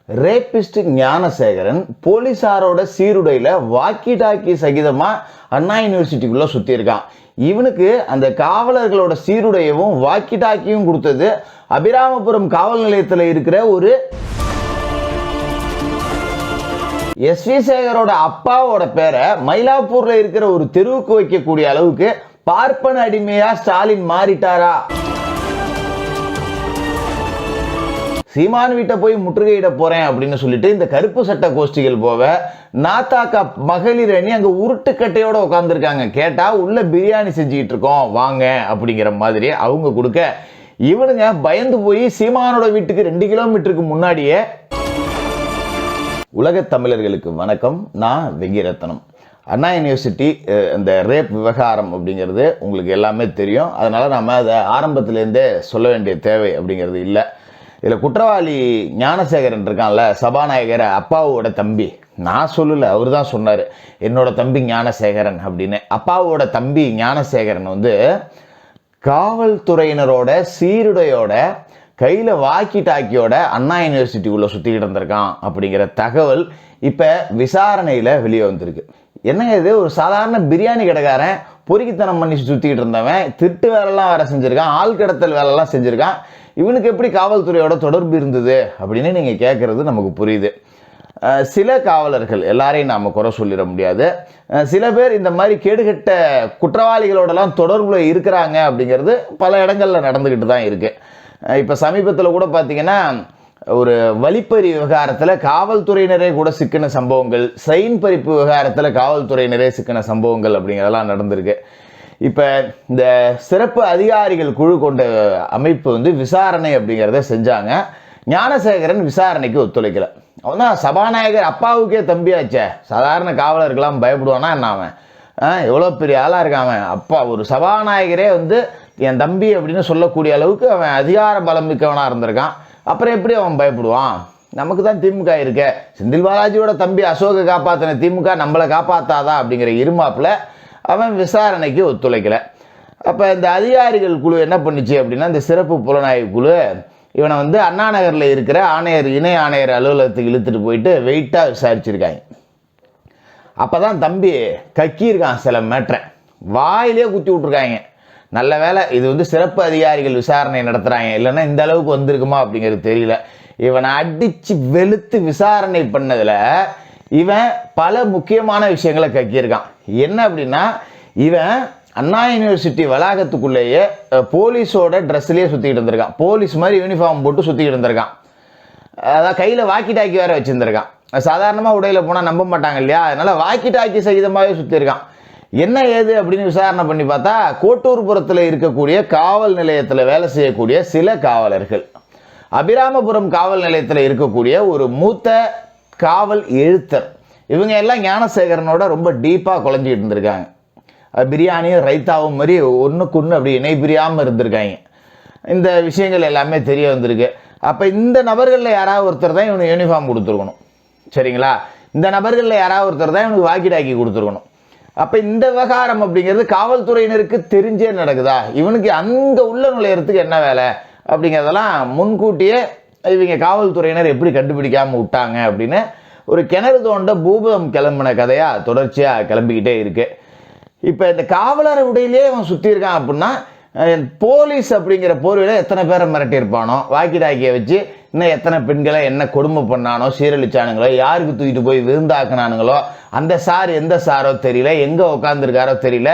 Rapist Gnanasekaran போலீசாரோட சீருடையில் walkie talkie சகிதமா அண்ணா யூனிவர்சிட்டிக்குள்ள சுத்தியிருக்கான். இவனுக்கு அந்த காவலர்களோட சீருடையவும் walkie டாக்கியும் கொடுத்தது அபிராமபுரம் காவல் நிலையத்தில் இருக்கிற ஒரு எஸ்வி சேகரோட அப்பாவோட பேரை மயிலாப்பூர்ல இருக்கிற ஒரு தெருவுக்கு வைக்கக்கூடிய அளவுக்கு பார்ப்பன அடிமையா ஸ்டாலின் மாறிட்டாரா? சீமான் வீட்டை போய் முற்றுகையிட போறேன் அப்படின்னு சொல்லிட்டு இந்த கருப்பு சட்ட கோஷ்டிகள் போவ நாத்தாக்கா மகளிர் அணி அங்க உருட்டுக்கட்டையோட உட்காந்துருக்காங்க. கேட்டா உள்ள பிரியாணி செஞ்சுக்கிட்டு இருக்கோம் வாங்க அப்படிங்கிற மாதிரி அவங்க கொடுக்க இவனுங்க பயந்து போய் சீமானோட வீட்டுக்கு 2 கிலோமீட்டருக்கு முன்னாடியே. உலக தமிழர்களுக்கு வணக்கம். நான் வெங்கிரத்னம். அண்ணா யூனிவர்சிட்டி இந்த ரேப் விவகாரம் அப்படிங்கிறது உங்களுக்கு எல்லாமே தெரியும். அதனால நம்ம அதை ஆரம்பத்திலேருந்தே சொல்ல வேண்டிய தேவை அப்படிங்கிறது இல்லை. இதில் குற்றவாளி ஞானசேகரன் இருக்கான்ல, சபாநாயகர் அப்பாவோட தம்பி. நான் சொல்லலை, அவர் தான் சொன்னார் என்னோட தம்பி ஞானசேகரன் அப்படின்னு. அப்பாவோட தம்பி ஞானசேகரன் காவல்துறையினரோட சீருடையோட கையில் வாக்கி டாக்கியோட அண்ணா யூனிவர்சிட்டிக்குள்ளே சுற்றிக்கிட்டு இருந்திருக்கான் அப்படிங்கிற தகவல் இப்போ விசாரணையில் வெளியே வந்திருக்கு. என்னங்க இது, ஒரு சாதாரண பிரியாணி கடைக்காரன் பொறுக்கித்தனம் பண்ணி சுற்றிக்கிட்டு இருந்தவன் திருட்டு வேலைலாம் வேற செஞ்சுருக்கான், ஆள் கடத்தல் வேலைலாம் செஞ்சுருக்கான். இவனுக்கு எப்படி காவல்துறையோட தொடர்பு இருந்தது அப்படின்னு நீங்கள் கேட்குறது நமக்கு புரியுது. சில காவலர்கள், எல்லாரையும் நாம் குறை சொல்லிட முடியாது, சில பேர் இந்த மாதிரி கேடுகட்ட குற்றவாளிகளோடலாம் தொடர்பில் இருக்கிறாங்க அப்படிங்கிறது பல இடங்களில் நடந்துக்கிட்டு தான் இருக்குது. இப்போ சமீபத்தில் கூட பார்த்தீங்கன்னா ஒரு வழிப்பறி விவகாரத்தில் காவல்துறையினரே கூட சிக்கின சம்பவங்கள், சைன் பறிப்பு விவகாரத்தில் காவல்துறையினரே சிக்கின சம்பவங்கள் அப்படிங்கிறதெல்லாம் நடந்திருக்கு. இப்போ இந்த சிறப்பு அதிகாரிகள் குழு கொண்ட அமைப்பு விசாரணை அப்படிங்கிறத செஞ்சாங்க. ஞானசேகரன் விசாரணைக்கு ஒத்துழைக்கல. அவன் தான் சபாநாயகர் அப்பாவுக்கே தம்பியாச்சே, சாதாரண காவலர்கள்லாம் பயப்படுவானா என்ன? அவன் எவ்வளோ பெரிய ஆளாக இருக்கான் அவன். அப்பா ஒரு சபாநாயகரே என் தம்பி அப்படின்னு சொல்லக்கூடிய அளவுக்கு அவன் அதிகார பலம் மிக்கவனாக இருந்திருக்கான். அப்புறம் எப்படி அவன் பயப்படுவான்? நமக்கு தான் திமுக இருக்க, செந்தில் பாலாஜியோட தம்பி அசோகை காப்பாற்றின திமுக நம்மளை காப்பாற்றாதா அப்படிங்கிற இருமாப்பில் அவன் விசாரணைக்கு ஒத்துழைக்கலை. அப்போ இந்த அதிகாரிகள் குழு என்ன பண்ணிச்சு அப்படின்னா, இந்த சிறப்பு புலனாய்வு குழு இவனை அண்ணா நகரில் இருக்கிற ஆணையர் இணை ஆணையர் அலுவலகத்துக்கு இழுத்துட்டு போயிட்டு வெயிட்டாக விசாரிச்சிருக்காங்க. அப்போ தான் தம்பி கக்கியிருக்கான், சில மேட்ரை வாயிலே குத்தி விட்ருக்காங்க. நல்ல வேலை இது சிறப்பு அதிகாரிகள் விசாரணை நடத்துகிறாங்க, இல்லைன்னா இந்த அளவுக்கு வந்திருக்குமா அப்படிங்கிறது தெரியல. இவனை அடித்து வெளுத்து விசாரணை பண்ணதில் இவன் பல முக்கியமான விஷயங்களை கக்கியிருக்கான். என்ன அப்படின்னா, இவன் அண்ணா யூனிவர்சிட்டி வளாகத்துக்குள்ளேயே போலீஸோட ட்ரெஸ்லேயே சுற்றிக்கிட்டு இருந்திருக்கான். போலீஸ் மாதிரி யூனிஃபார்ம் போட்டு சுற்றிக்கிட்டு இருந்திருக்கான். அதான் கையில் வாக்கி டாக்கி வேறு வச்சுருந்துருக்கான். சாதாரணமாக உடையில் போனால் நம்ப மாட்டாங்க இல்லையா, அதனால் வாக்கி டாக்கி சகிதமாகவே சுற்றிருக்கான். என்ன ஏது அப்படின்னு விசாரணை பண்ணி பார்த்தா, கோட்டூர்புரத்தில் இருக்கக்கூடிய காவல் நிலையத்தில் வேலை செய்யக்கூடிய சில காவலர்கள், அபிராமபுரம் காவல் நிலையத்தில் இருக்கக்கூடிய ஒரு மூத்த காவல் எழுத்தர், இவங்க எல்லாம் ஞானசேகரனோட ரொம்ப டீப்பாக குழஞ்சிக்கிட்டு இருந்திருக்காங்க. பிரியாணியும் ரைத்தாவும் மாதிரி ஒன்றுக்கு ஒன்று அப்படி இணை பிரியாமல் இருந்திருக்காங்க. இந்த விஷயங்கள் எல்லாமே தெரிய வந்திருக்கு. அப்போ இந்த நபர்களில் யாராவது ஒருத்தர் தான் இவனுக்கு யூனிஃபார்ம் கொடுத்துருக்கணும், சரிங்களா? இந்த நபர்களில் யாராவது ஒருத்தர் தான் இவனுக்கு வாக்கி டாக்கி கொடுத்துருக்கணும். அப்போ இந்த விவகாரம் அப்படிங்கிறது காவல்துறையினருக்கு தெரிஞ்சே நடக்குதா? இவனுக்கு அங்கே உள்ள நுழையிறதுக்கு என்ன வேலை அப்படிங்கிறதெல்லாம் முன்கூட்டியே இவங்க காவல்துறையினர் எப்படி கண்டுபிடிக்காமல் விட்டாங்க அப்படின்னு ஒரு கிணறு தோண்ட பூபம் கிளம்பின கதையாக தொடர்ச்சியாக கிளம்பிக்கிட்டே இருக்கு. இப்போ இந்த காவலர் உடையிலே அவன் சுற்றியிருக்கான் அப்படின்னா, போலீஸ் அப்படிங்கிற போர்வையில் எத்தனை பேரை மிரட்டியிருப்பானோ, வாக்கி டாக்கியை வச்சு இன்னும் எத்தனை பெண்களை என்ன கொடுமை பண்ணானோ, சீரழிச்சானுங்களோ, யாருக்கு தூக்கிட்டு போய் விருந்தாக்குனானுங்களோ, அந்த சார் எந்த சாரோ தெரியல, எங்கே உட்காந்துருக்காரோ தெரியல,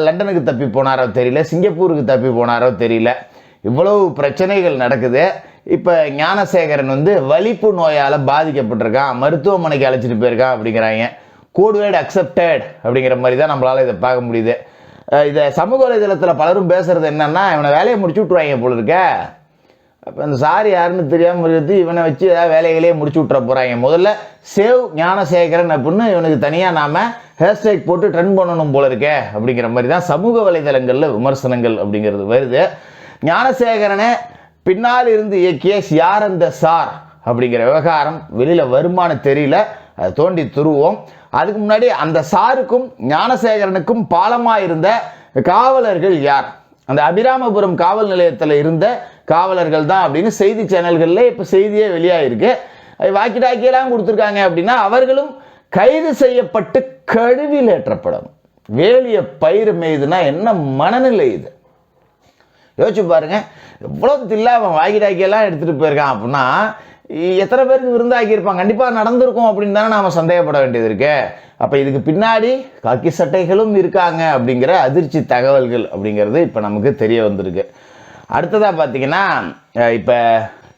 லண்டனுக்கு தப்பி போனாரோ தெரியல, சிங்கப்பூருக்கு தப்பி போனாரோ தெரியல. இவ்வளவு பிரச்சனைகள் நடக்குது. இப்போ ஞானசேகரன் வலிப்பு நோயால் பாதிக்கப்பட்டிருக்கான், மருத்துவமனைக்கு அழைச்சிட்டு போயிருக்கான் அப்படிங்கிறாங்க. கோட்வேர்டு அக்செப்டட் அப்படிங்கிற மாதிரி தான் நம்மளால் இதை பார்க்க முடியுது. இதை சமூக வலைதளத்தில் பலரும் பேசுகிறது என்னன்னா, இவனை வேலையை முடிச்சு விட்ருவாங்க போல இருக்க. அப்போ இந்த சார் யாருன்னு தெரியாமல் இருக்கிறது, இவனை வச்சு ஏதாவது வேலைகளையே முடிச்சு விட்ற போகிறாங்க. முதல்ல சேவ் ஞானசேகரன் அப்படின்னு இவனுக்கு தனியாக நாம் ஹேஷ்டேக் போட்டு ட்ரெண்ட் பண்ணணும் போல இருக்கே அப்படிங்கிற மாதிரி தான் சமூக வலைதளங்களில் விமர்சனங்கள் அப்படிங்கிறது வருது. ஞானசேகரனை பின்னால் இருந்து இயக்கிய யார் அந்த சார் அப்படிங்கிற விவகாரம் வெளியில் வருமானு தெரியல, அதை தோண்டி துருவோம். அதுக்கு முன்னாடி அந்த சாருக்கும் ஞானசேகரனுக்கும் பாலமாக இருந்த காவலர்கள் யார்? அந்த அபிராமபுரம் காவல் நிலையத்தில் இருந்த காவலர்கள் தான் அப்படின்னு செய்தி சேனல்களில் இப்போ செய்தியே வெளியாகிருக்கு. வாக்கி டாக்கியெல்லாம் கொடுத்துருக்காங்க அப்படின்னா அவர்களும் கைது செய்யப்பட்டு கழுவில் ஏற்றப்படும். வேலிய பயிர் மேய்துனா என்ன மனநிலை இது? யோசிச்சு பாருங்க. எவ்வளவு தில்ல அவன் வாக்கி டாக்கியெல்லாம் எடுத்துட்டு போயிருக்கான் அப்படின்னா எத்தனை பேருக்கு விருந்தாக்கியிருப்பான், கண்டிப்பாக நடந்திருக்கும் அப்படின்னு தானே நாம் சந்தேகப்பட வேண்டியது இருக்கு. அப்போ இதுக்கு பின்னாடி காக்கி சட்டைகளும் இருக்காங்க அப்படிங்கிற அதிர்ச்சி தகவல்கள் அப்படிங்கிறது இப்போ நமக்கு தெரிய வந்திருக்கு. அடுத்ததாக பார்த்தீங்கன்னா, இப்போ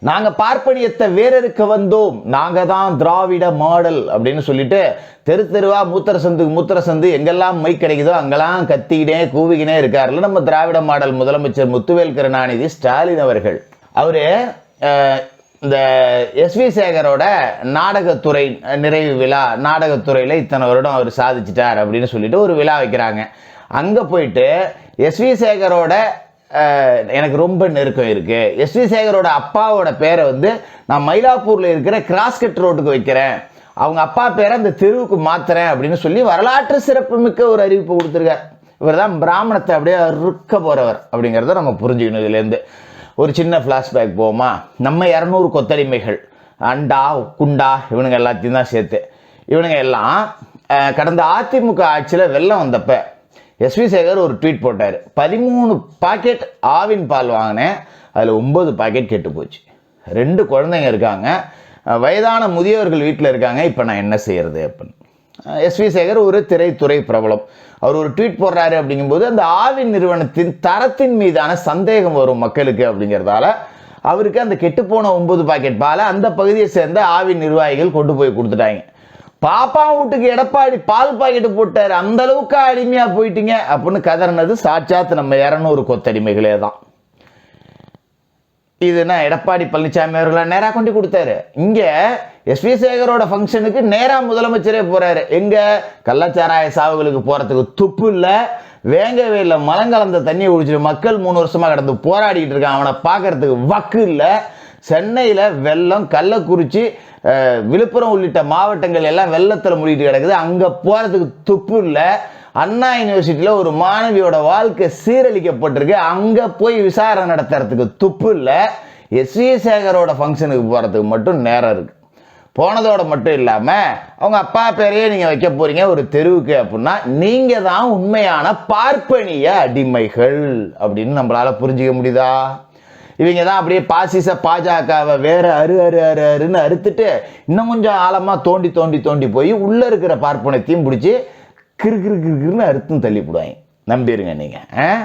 நாங்கள் பார்ப்பனியத்தை வேறறுக்க வந்தோம், நாங்கள் தான் திராவிட மாடல் அப்படின்னு சொல்லிட்டு தெரு தெருவா மூத்திர சந்து எங்கெல்லாம் மைக் கிடைக்குதோ அங்கெல்லாம் கத்திக்கினே கூவிக்கினே இருக்காருல்ல நம்ம திராவிட மாடல் முதலமைச்சர் முத்துவேல் கருணாநிதி ஸ்டாலின் அவர்கள். அவரு இந்த எஸ்வி சேகரோட நாடகத்துறை நிறைவு விழா, நாடகத்துறையில் இத்தனை வருடம் அவர் சாதிச்சிட்டார் அப்படின்னு சொல்லிட்டு ஒரு விழா வைக்கிறாங்க. அங்கே போயிட்டு எஸ்வி சேகரோட எனக்கு ரொம்ப நெருக்கம் இருக்கு, எஸ்வி சேகரோட அப்பாவோட பேரை வந்து நான் மயிலாப்பூர்ல இருக்கிற கிராஸ்கட் ரோட்டுக்கு வைக்கிறேன், அவங்க அப்பா பேரை அந்த தெருவுக்கு மாத்துறேன் அப்படின்னு சொல்லி வரலாற்று சிறப்புமிக்க ஒரு அறிவிப்பு கொடுத்துருக்கார். இவர் தான் பிராமணத்தை அப்படியே அறுக்க போறவர் அப்படிங்கிறத நம்ம புரிஞ்சுக்கணும். இதுலேருந்து ஒரு சின்ன ஃப்ளாஷ்பேக் போவோமா? நம்ம 200 கொத்தடிமைகள், அண்டா குண்டா இவனுங்க எல்லாத்தையும் தான் சேர்த்து, இவனுங்க எல்லாம் கடந்த அதிமுக ஆட்சியில் வெள்ளம் வந்தப்ப எஸ்வி சேகர் ஒரு ட்வீட் போட்டார். 13 பாக்கெட் ஆவின் பால் வாங்கினேன், அதில் 9 பாக்கெட் கெட்டு போச்சு, 2 குழந்தைங்க இருக்காங்க, வயதான முதியவர்கள் வீட்டில் இருக்காங்க, இப்போ நான் என்ன செய்யறது அப்படின்னு. எஸ்வி சேகர் ஒரு திரைத்துறை பிரபலம். அவர் ஒரு ட்வீட் போடுறாரு அப்படிங்கும்போது அந்த ஆவின் நிறுவனத்தின் தரத்தின் மீதான சந்தேகம் வரும் மக்களுக்கு அப்படிங்கிறதால அவருக்கு அந்த கெட்டுப்போன 9 பாக்கெட் பாலை அந்த பகுதியை சேர்ந்த ஆவின் நிர்வாகிகள் கொண்டு போய் கொடுத்துட்டாங்க. பாப்பா வீட்டுக்கு எடப்பாடி பால் பாக்கெட்டு போட்டார், அந்த அளவுக்கு அடிமையா போயிட்டீங்க அப்படின்னு கதறினது சாட்சாத்து நம்ம 200 கொத்தடிமைகளே தான். இதுனா எடப்பாடி பழனிசாமி அவர்களை நேராக கொண்டு கொடுத்தாரு. இங்க எஸ்வி சேகரோட ஃபங்க்ஷனுக்கு நேரா முதலமைச்சரே போறாரு. எங்க கள்ளச்சாராய சாவுகளுக்கு போறதுக்கு துப்பு இல்லை, வேங்கவே இல்லை, மலங்கலந்த தண்ணியை குடிச்சிட்டு மக்கள் 3 வருஷமா கடந்து போராடிட்டு இருக்கான், அவனை பார்க்கறதுக்கு வக்கு இல்லை. சென்னையில் வெள்ளம், கள்ளக்குறிச்சி, விழுப்புரம் உள்ளிட்ட மாவட்டங்கள் எல்லாம் வெள்ளத்தில் மூடிட்டு கிடக்குது, அங்கே போகிறதுக்கு துப்பு இல்லை. அண்ணா யூனிவர்சிட்டியில் ஒரு மாணவியோட வாழ்க்கை சீரழிக்கப்பட்டிருக்கு, அங்கே போய் விசாரணை நடத்துறதுக்கு துப்பு இல்லை. எஸ்வி சேகரோட ஃபங்க்ஷனுக்கு போகிறதுக்கு மட்டும் நேரம் இருக்குது. போனதோட மட்டும் இல்லாமல் அவங்க அப்பா பேரையே நீங்கள் வைக்க போகிறீங்க ஒரு தெருவுக்கு அப்படின்னா நீங்கள் தான் உண்மையான பார்ப்பனிய அடிமைகள் அப்படின்னு நம்மளால் புரிஞ்சிக்க முடியுதா? இவங்க தான் அப்படியே பாசிச பாஜகவை வேற அருன்னு அறுத்துட்டு இன்னும் கொஞ்சம் ஆழமாக தோண்டி தோண்டி தோண்டி போய் உள்ளே இருக்கிற பார்ப்பனத்தையும் பிடிச்சி கிறுன்னு அறுத்தும் தள்ளிவிடுவாங்க. நம்பிடுங்க நீங்கள்.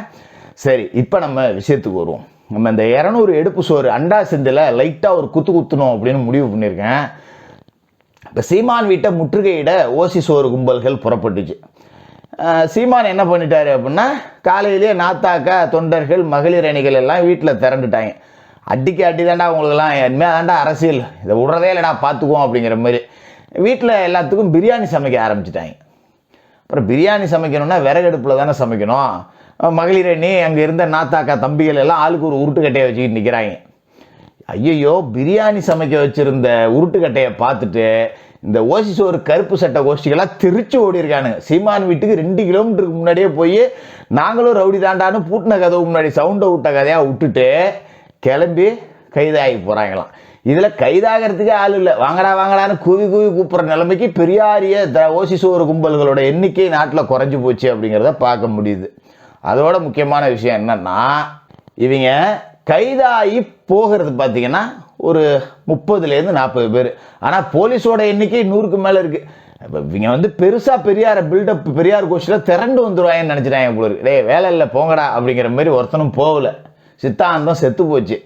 சரி, இப்போ நம்ம விஷயத்துக்கு வருவோம். நம்ம இந்த 200 எடுப்பு சோறு அண்டா செந்தில் லைட்டாக ஒரு குத்தணும் அப்படின்னு முடிவு பண்ணியிருக்கேன். இப்போ சீமான் வீட்டை முற்றுகையிட ஓசி சோறு கும்பல்கள் புறப்பட்டுச்சு. சீமான் என்ன பண்ணிட்டாரு அப்படின்னா காலையிலேயே நாத்தாக்கா தொண்டர்கள் மகளிர் அணிகள் எல்லாம் வீட்டில் திரண்டுட்டாங்க. அடிக்க அடி தாண்டா உங்களுக்கெல்லாம் இனிமேல் தாண்டா அரசியல், இதை விடுறதே இல்லைடா பார்த்துக்குவோம் அப்படிங்கிற மாதிரி வீட்டில் எல்லாத்துக்கும் பிரியாணி சமைக்க ஆரம்பிச்சிட்டாங்க. அப்புறம் பிரியாணி சமைக்கணும்னா விறகடுப்பில் தானே சமைக்கணும். மகளிர் அணி அங்கே இருந்த நாத்தாக்கா தம்பிகள் எல்லாம் ஆளுக்கு ஒரு உருட்டுக்கட்டையை வச்சுக்கிட்டு நிற்கிறாங்க. ஐயோ, பிரியாணி சமைக்க வச்சுருந்த உருட்டுக்கட்டையை பார்த்துட்டு இந்த ஓசி சோறு கருப்பு சட்டை கோஷ்டிகளாக திருச்சி ஓடி இருக்கானுங்க. சீமான் வீட்டுக்கு 2 கிலோமீட்டருக்கு முன்னாடியே போய் நாங்களும் ரவுடி தாண்டான்னு பூட்டின கதவு முன்னாடி சவுண்டை விட்ட கதையாக விட்டுட்டு கிளம்பி கைதாகி போகிறாங்களாம். இதில் கைதாகிறதுக்கே ஆள் இல்லை, வாங்கடான்னு கூவி கூப்பிட்ற நிலைமைக்கு பெரியாரிய ஓசி சோறு கும்பல்களோட எண்ணிக்கை நாட்டில் குறைஞ்சி போச்சு அப்படிங்கிறத பார்க்க முடியுது. அதோட முக்கியமான விஷயம் என்னன்னா, இவங்க கைதாகி போகிறது பார்த்தீங்கன்னா ஒரு 30லேருந்து 40 பேர். ஆனால் போலீஸோட எண்ணிக்கை 100க்கு மேலே இருக்குது. இப்போ இவங்க பெருசாக பெரியாரை பில்டப் பெரியார் கோஷ்டியில் திரண்டு வந்துடுவாங்கன்னு நினச்சிட்டாங்க போல இருக்கு. வேலை இல்லை போங்கடா அப்படிங்கிற மாதிரி ஒருத்தனும் போகலை. சித்தாந்தம் செத்து போச்சு.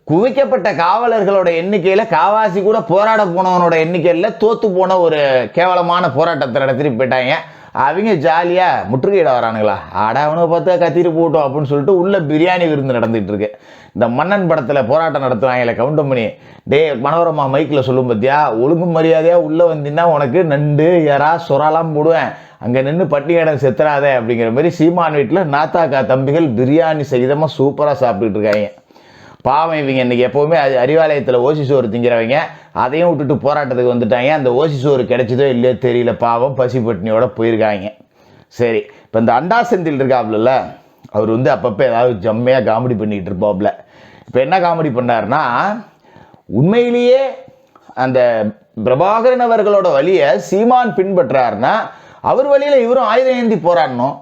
குவிக்கப்பட்ட காவலர்களோட எண்ணிக்கையில் காவாசி கூட போராட போனவனோட எண்ணிக்கையில் தோற்று போன ஒரு கேவலமான போராட்டத்தை நடத்திட்டு போயிட்டாங்க. அவங்க ஜாலியாக முற்றுகையிட வரானுங்களா, அவனை பார்த்து கத்திட்டு போட்டோம் அப்படின்னு சொல்லிட்டு உள்ள பிரியாணி விருந்து நடந்துகிட்டு இருக்கு. இந்த மன்னன் படத்தில் போராட்டம் நடத்துவாங்களே கவுண்டமணி, மனோரமா மைக்கில் சொல்லும் பார்த்தியா, ஒழுங்கு மரியாதையாக உள்ளே வந்தீங்கன்னா உனக்கு நண்டு எறா சொராலாம் போடுவேன், அங்கே நின்று பட்டியடம் செத்துறாதே அப்படிங்கிற மாதிரி சீமான் வீட்டில் நாத்தாக்கா தம்பிகள் பிரியாணி சகிதமாக சூப்பராக சாப்பிட்டுட்டு இருக்காங்க. பாவம் இவங்க இன்றைக்கி எப்போவுமே அறிவாலயத்தில் ஓசி சோறு திங்கிறவங்க அதையும் விட்டுட்டு போராட்டத்துக்கு வந்துட்டாங்க. அந்த ஓசி சோறு கிடைச்சதோ இல்லையோ தெரியல, பாவம் பசி பட்டினியோட போயிருக்காங்க. சரி, இப்போ இந்த அண்டா செந்தில் இருக்காப்புல, அவர் அப்பப்போ ஏதாவது ஜம்மையாக காமெடி பண்ணிக்கிட்டு இருப்பாப்புல. இப்போ என்ன காமெடி பண்ணாருன்னா, உண்மையிலேயே அந்த பிரபாகரன் அவர்களோட வழியை சீமான் பின்பற்றாருன்னா அவர் வழியில இவரும் ஆயுதம் ஏந்தி போராடணும்.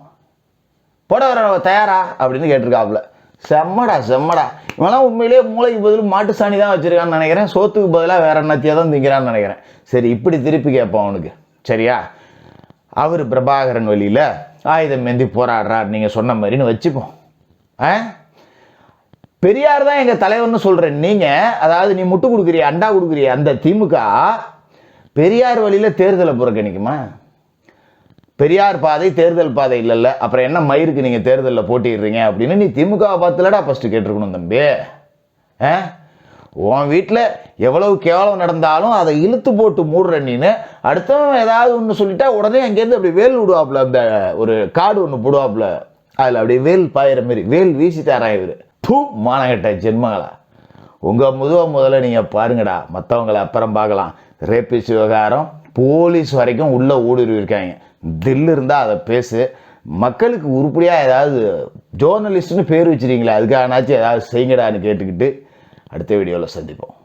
போட வர தயாரா அப்படின்னு கேட்டிருக்காப்புல. செம்மடா செம்மடா. இவெல்லாம் உண்மையிலேயே மூளைக்கு பதில் மாட்டு சாணி தான் வச்சிருக்கான்னு நினைக்கிறேன். சோத்துக்கு பதிலாக வேற என்னத்தையா தான் திங்கிறான்னு நினைக்கிறேன். சரி, இப்படி திருப்பி கேட்போம் அவனுக்கு. சரியா, அவர் பிரபாகரன் வழியில ஆயுதம் ஏந்தி போராடுறார் நீங்க சொன்ன மாதிரின்னு வச்சுப்போம். பெரியார் தான் எங்க தலைவர்னு சொல்றேன் நீங்க, அதாவது நீ முட்டு கொடுக்குறிய அண்டா கொடுக்குறிய அந்த திமுக பெரியார் வழியில தேர்தலை புறக்கணிக்குமா? பெரியார் பாதை தேர்தல் பாதை இல்லைல்ல, அப்புறம் என்ன மயிருக்கு நீங்க தேர்தலில் போட்டிடுறீங்க அப்படின்னு நீ திமுகவை பார்த்துலடா ஃபர்ஸ்ட் கேட்டிருக்கணும் தம்பி. உன் வீட்டில் எவ்வளவு கேவலம் நடந்தாலும் அதை இழுத்து போட்டு மூடுற நீனு அடுத்தவன் ஏதாவது ஒன்று சொல்லிட்டா உடனே அங்கேருந்து அப்படி வேல் விடுவாப்புல, அந்த ஒரு காடு ஒன்று போடுவாப்புல, அதில் அப்படியே வேல் பாயிற மாரி வேல் வீசிட்டாரா இவர். பூ மானகட்ட ஜென்மங்களா, உங்கள் முதல்ல நீங்கள் பாருங்கடா, மற்றவங்களை அப்புறம் பார்க்கலாம். ரேபிஸ்ட் விவகாரம் போலீஸ் வரைக்கும் உள்ளே ஊடுருவிருக்காங்க. தில் இருந்தால் அதை பேசு. மக்களுக்கு உருப்படியாக ஏதாவது ஜேர்னலிஸ்ட்னு பேர் வச்சுருக்கீங்களா, அதுக்காகனாச்சும் ஏதாவது செய்யுங்கடான்னு கேட்டுக்கிட்டு அடுத்த வீடியோவில் சந்திப்போம்.